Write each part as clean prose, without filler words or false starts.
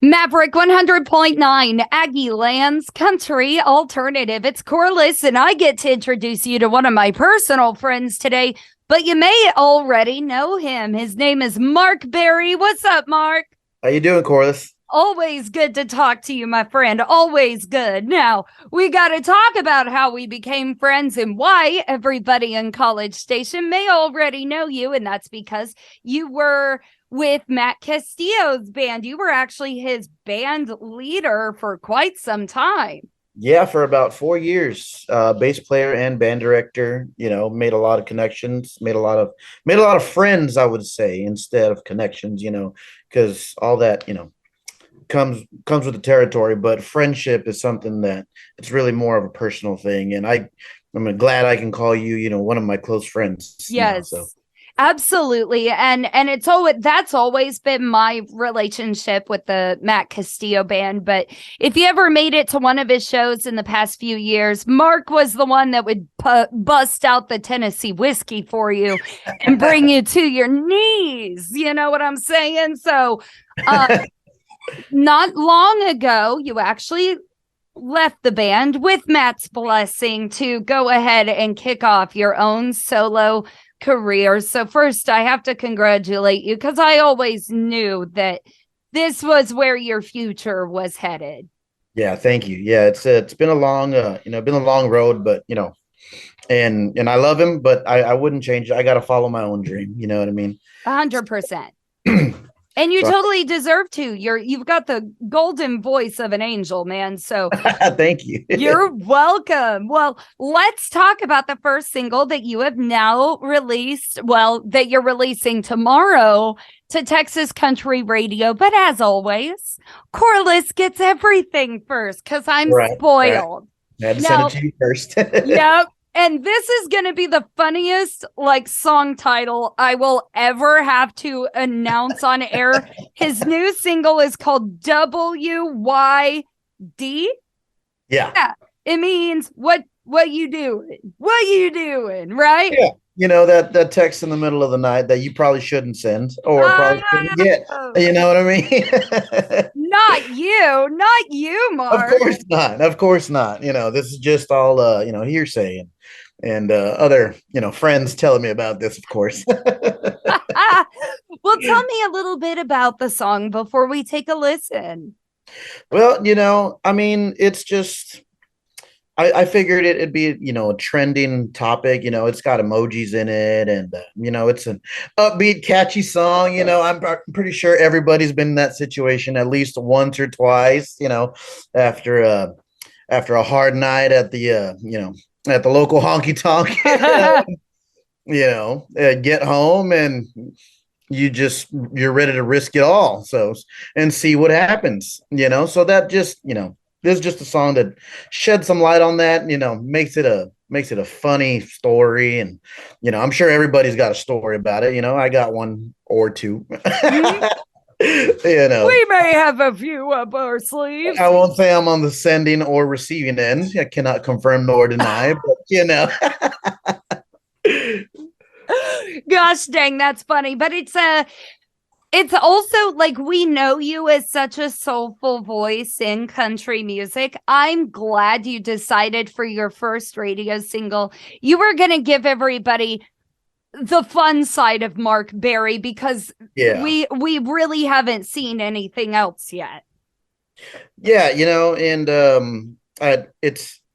Maverick 100.9, Aggie Lands Country Alternative. It's Corliss, and I get to introduce you to one of my personal friends today, but you may already know him. His name is Mark Berry. What's up, Mark? How you doing, Corliss? Always good to talk to you, my friend. Always good. Now, we got to talk about how we became friends and why everybody in College Station may already know you, and that's because you were with Matt Castillo's band. You were actually his band leader for quite some time. Yeah, for about 4 years, bass player and band director. Made a lot of connections, made a lot of friends, I would say, instead of connections. Because all that comes with the territory. But friendship is something that it's really more of a personal thing, and I'm glad I can call you, one of my close friends. Yes. So. Absolutely. And that's always been my relationship with the Matt Castillo band. But if you ever made it to one of his shows in the past few years, Mark was the one that would bust out the Tennessee whiskey for you and bring you to your knees. You know what I'm saying? So not long ago, you actually left the band with Matt's blessing to go ahead and kick off your own solo career. So first, I have to congratulate you because I always knew that this was where your future was headed. Yeah, thank you. Yeah, it's been a long been a long road, but and I love him, but I wouldn't change it. I got to follow my own dream. You know what I mean? 100%. And you totally deserve to. You've got the golden voice of an angel, man. So thank you. You're welcome. Well, let's talk about the first single that you have now released. Well, that you're releasing tomorrow to Texas Country Radio. But as always, Corliss gets everything first because I'm spoiled. Right. I had to send it to you first. Yep. And this is going to be the funniest song title I will ever have to announce on air. His new single is called WYD. Yeah. It means what you doing? What you doing, right? Yeah. That text in the middle of the night that you probably shouldn't send or probably shouldn't get. You know what I mean? Not you, Mark. Of course not. This is just all hearsay and other friends telling me about this, of course. Well, tell me a little bit about the song before we take a listen. Well, I mean, it's just I figured it'd be, a trending topic. It's got emojis in it, and it's an upbeat, catchy song. I'm pretty sure everybody's been in that situation at least once or twice. After a hard night at the at the local honky tonk. Get home and you're ready to risk it all. So and see what happens. So that just this is just a song that sheds some light on that, makes it a funny story. And, I'm sure everybody's got a story about it. I got one or two. We may have a few up our sleeves. I won't say I'm on the sending or receiving end. I cannot confirm nor deny, but Gosh dang, that's funny. But it's also we know you as such a soulful voice in country music. I'm glad you decided for your first radio single, you were going to give everybody the fun side of Mark Berry because we really haven't seen anything else yet. Yeah, and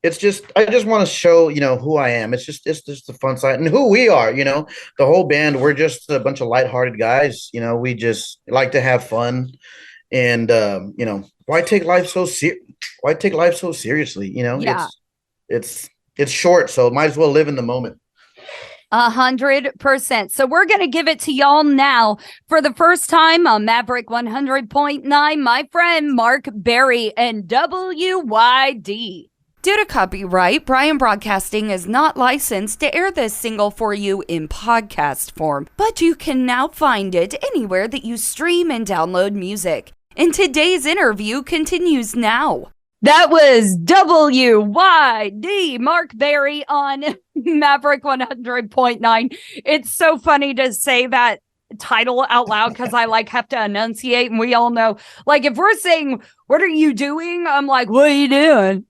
it's just I just want to show who I am. It's just the fun side and who we are. The whole band. We're just a bunch of lighthearted guys. We just like to have fun, and why take life so seriously? Yeah. It's short, so might as well live in the moment. 100%. So we're going to give it to y'all now for the first time on Maverick 100.9. My friend Mark Berry and WYD. Due to copyright, Brian Broadcasting is not licensed to air this single for you in podcast form, but you can now find it anywhere that you stream and download music. And today's interview continues now. That was WYD, Mark Berry on Maverick 100.9. It's so funny to say that title out loud because I like have to enunciate, and we all know, like, if we're saying, "What are you doing?" I'm like, "What are you doing?"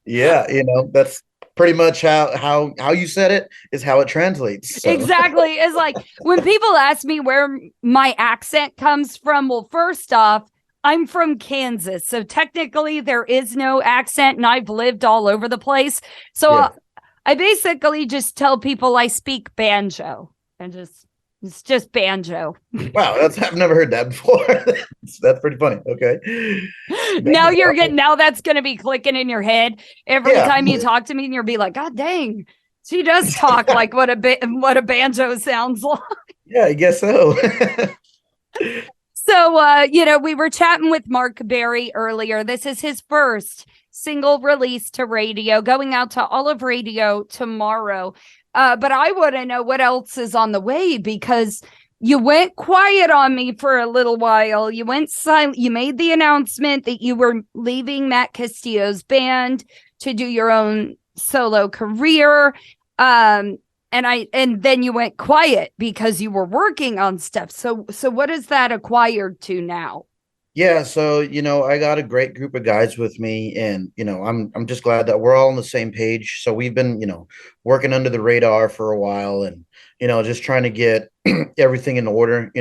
Yeah, that's pretty much how you said it is how it translates. So. Exactly. It's like when people ask me where my accent comes from, well, first off, I'm from Kansas. So technically there is no accent, and I've lived all over the place. So Yeah. I basically just tell people I speak banjo, and it's just banjo. Wow, I've never heard that before. That's pretty funny. Okay. Now that's going to be clicking in your head every Yeah. time you talk to me, and you'll be like, God dang, she does talk like what a banjo sounds like. Yeah, I guess so. So, we were chatting with Mark Berry earlier. This is his first single release to radio, going out to all of radio tomorrow. But I want to know what else is on the way, because you went quiet on me for a little while. You went silent. You made the announcement that you were leaving Matt Castillo's band to do your own solo career. And then you went quiet because you were working on stuff. So what is that acquired to now? Yeah, so I got a great group of guys with me, and I'm just glad that we're all on the same page. So we've been, working under the radar for a while, and just trying to get everything in order.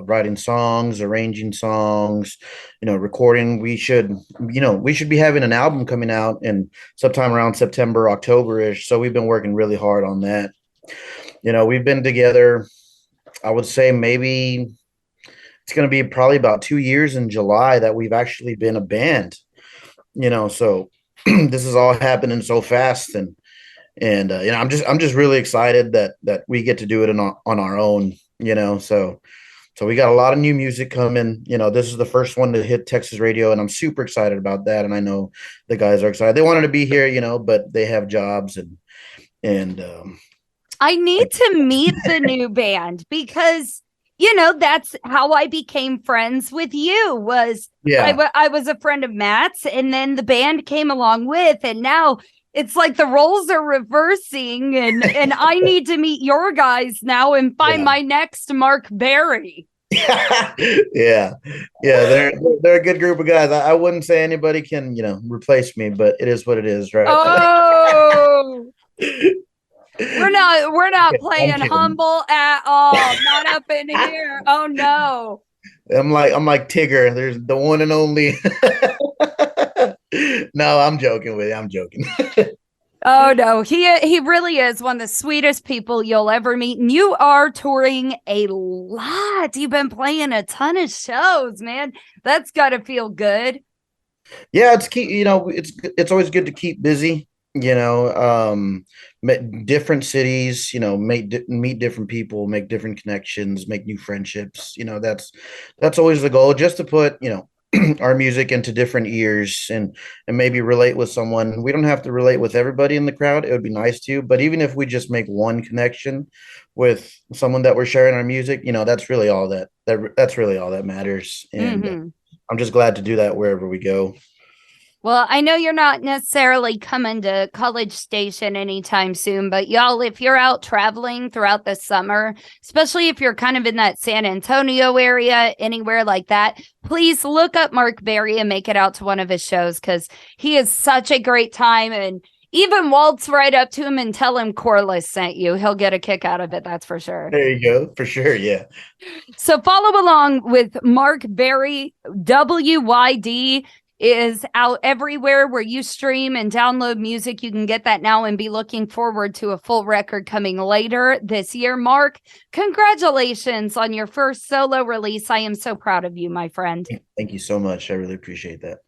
Writing songs, arranging songs, recording. We should be having an album coming out in sometime around September, October-ish. So we've been working really hard on that. We've been together, I would say maybe it's going to be probably about 2 years in July that we've actually been a band, so this is all happening so fast. And I'm just really excited that we get to do it on our own, so we got a lot of new music coming. This is the first one to hit Texas radio, and I'm super excited about that. And I know the guys are excited. They wanted to be here, but they have jobs, and I need to meet the new band, because that's how I became friends with you. I was a friend of Matt's, and then the band came along with, and now it's like the roles are reversing, and I need to meet your guys now and find my next Mark Berry. Yeah. They're a good group of guys. I wouldn't say anybody can, replace me, but it is what it is, right? Oh. We're not playing humble at all. Not up in here. Oh no. I'm like Tigger. There's the one and only. No, I'm joking with you. I'm joking. Oh no, he really is one of the sweetest people you'll ever meet. And you are touring a lot. You've been playing a ton of shows, man. That's got to feel good. Yeah, it's always good to keep busy. Different cities, meet different people, make different connections, make new friendships. That's always the goal, just to put, our music into different ears, and maybe relate with someone. We don't have to relate with everybody in the crowd. It would be nice to, but even if we just make one connection with someone that we're sharing our music, that's really all that's really all that matters. And I'm just glad to do that wherever we go. Well, I know you're not necessarily coming to College Station anytime soon, but y'all, if you're out traveling throughout the summer, especially if you're kind of in that San Antonio area, anywhere like that, please look up Mark Berry and make it out to one of his shows, because he is such a great time. And even waltz right up to him and tell him Corliss sent you. He'll get a kick out of it, that's for sure. There you go, for sure, yeah. So follow along with Mark Berry. WYD is out everywhere where you stream and download music. You can get that now, and be looking forward to a full record coming later this year. Mark, congratulations on your first solo release. I am so proud of you, my friend. Thank you so much. I really appreciate that.